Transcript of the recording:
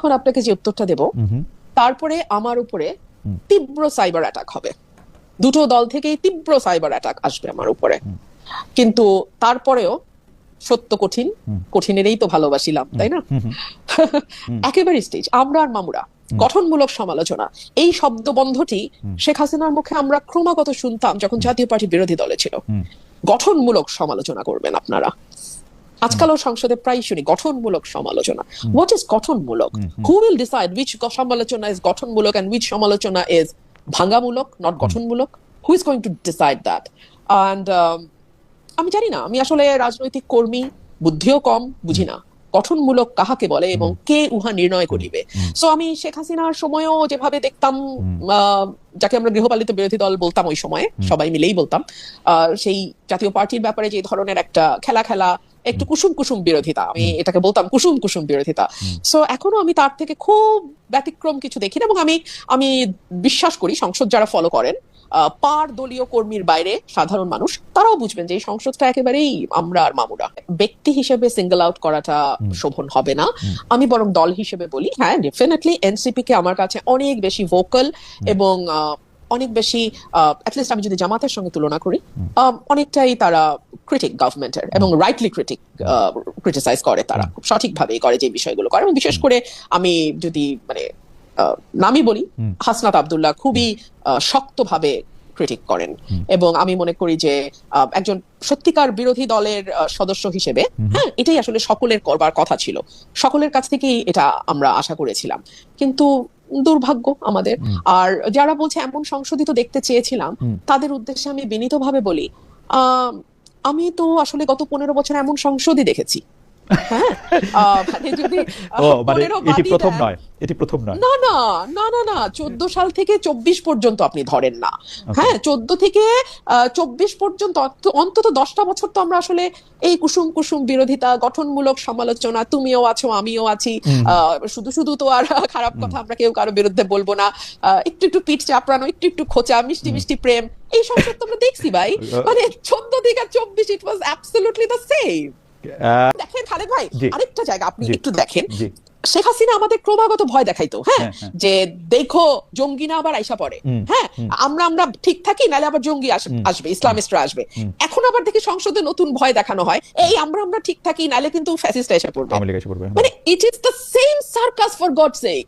এখন আপনাকে যে উত্তরটা দেব, তারপরে আমার উপরে তীব্র সাইবার অ্যাটাক হবে, দুটো দল থেকেই তীব্র সাইবার অ্যাটাক আসবে আমার উপরে। কিন্তু তারপরেও সত্য কঠিন, কঠিনেরই তো ভালোবাসিলাম, তাই না? একেবারে স্টেজ আমরা আর মামুরা গঠনমূলক সমালোচনা, এই শব্দবন্ধটি শেখ হাসিনার মুখে আমরা ক্রমাগত শুনতাম যখন জাতীয় পার্টি বিরোধী দলে ছিল। গঠনমূলক সমালোচনা করবেন আপনারা, আজকালও সংসদে প্রায় শুনি গঠনমূলক সমালোচনা। হোয়াট ইজ গঠনমূলক? হু উইল ডিসাইড উইচ সমালোচনা ইজ গঠনমূলক এন্ড উইচ সমালোচনা ইজ ভাঙ্গামূলক, নট গঠনমূলক? Who is going to decide that? And আমি জানি না, আমি আসলে রাজনৈতিক কর্মী, বুদ্ধিও কম, বুঝি না গঠনমূলক কাহাকে বলে এবং কে উহা নির্ণয় করিবে। সো আমি শেখ হাসিনার সময়ও যেভাবে দেখতাম, যাকে আমরা গৃহপালিত বিরোধী দল বলতাম ওই সময়ে, সবাই মিলেই বলতাম, সেই জাতীয় পার্টির ব্যাপারে যে ধরনের একটা খেলা একটু কুসুম কুসুম বিরোধিতা, আমি এটাকে বলতাম কুসুম কুসুম বিরোধিতা। সো এখনো আমি তার থেকে খুব ব্যতিক্রম কিছু দেখি না, এবং আমি বিশ্বাস করি সংসদ যারা ফলো করেন, পার দলীয় কর্মীর বাইরে সাধারণ মানুষ তারাও বুঝবেন যে এই সংসদটা একেবারেই আমরা আর মামুরা। ব্যক্তি হিসেবে সিঙ্গল আউট করাটা শোভন হবে না, আমি বরং দল হিসেবে বলি, হ্যাঁ ডেফিনেটলি এনসিপি কে আমার কাছে অনেক বেশি ভোকাল এবং অনেক বেশি, অ্যাটলিস্ট আমি যদি জামাতের সঙ্গে তুলনা করি, অনেকটাই তারা ক্রিটিক গভর্নমেন্টের, এবং রাইটলি ক্রিটিসাইজ করে, তারা খুব সঠিকভাবেই করে যে বিষয়গুলো করে। এবং বিশেষ করে আমি যদি নামই বলি, হাসনাত আব্দুল্লাহ খুবই শক্তভাবে ক্রিটিক করেন, এবং আমি মনে করি যে একজন সত্যিকার বিরোধী দলের সদস্য হিসেবে, হ্যাঁ এটাই আসলে সকলের করবার কথা ছিল, সকলের কাছ থেকেই এটা আমরা আশা করেছিলাম। কিন্তু দুর্ভাগ্য আমাদের। আর যারা বলছে এমন সংশোধিত দেখতে চেয়েছিলাম, তাদের উদ্দেশ্যে আমি বিনীতভাবে বলি, আমি তো আসলে গত 15 বছর এমন সংসদই দেখেছি। হ্যাঁ, যদি 14 সাল থেকে 24 পর্যন্ত আপনি ধরেন না, হ্যাঁ 14 থেকে 24 পর্যন্ত অন্তত 10টা বছর তো আমরা আসলে এই কুসুম কুসুম বিরোধিতা, গঠনমূলক সমালোচনা, তুমিও আছো আমিও আছি, শুধু শুধু তো আর খারাপ কথা আমরা কেউ কারো বিরুদ্ধে বলবো না, একটু একটু পিঠ চাপড়ানো, একটু একটু খোঁচা, মিষ্টি মিষ্টি প্রেম, এই সংসদ তো আমরা দেখছি ভাই। মানে 14 থেকে 24 ইট ওয়াজ অ্যাবসলিউটলি দ্য সেম। দেখেন খালেদ ভাই, আরেকটা জায়গা আপনি একটু দেখেন, শেখ হাসিনা আমাদের ক্রমাগত ভয় দেখাইতো, হ্যাঁ যে দেখো জঙ্গি না আবার আইসা পড়ে, হ্যাঁ আমরা ঠিক থাকি নাহলে আবার জঙ্গি আসবে, ইসলামিস্টরা আসবে। এখন আবার দেখি সংসদে নতুন ভয় দেখানো হয়, এই আমরা ঠিক থাকি নাহলে কিন্তু ফ্যাসিস্ট এসে পড়বে। মানে it is the same circus for gods sec.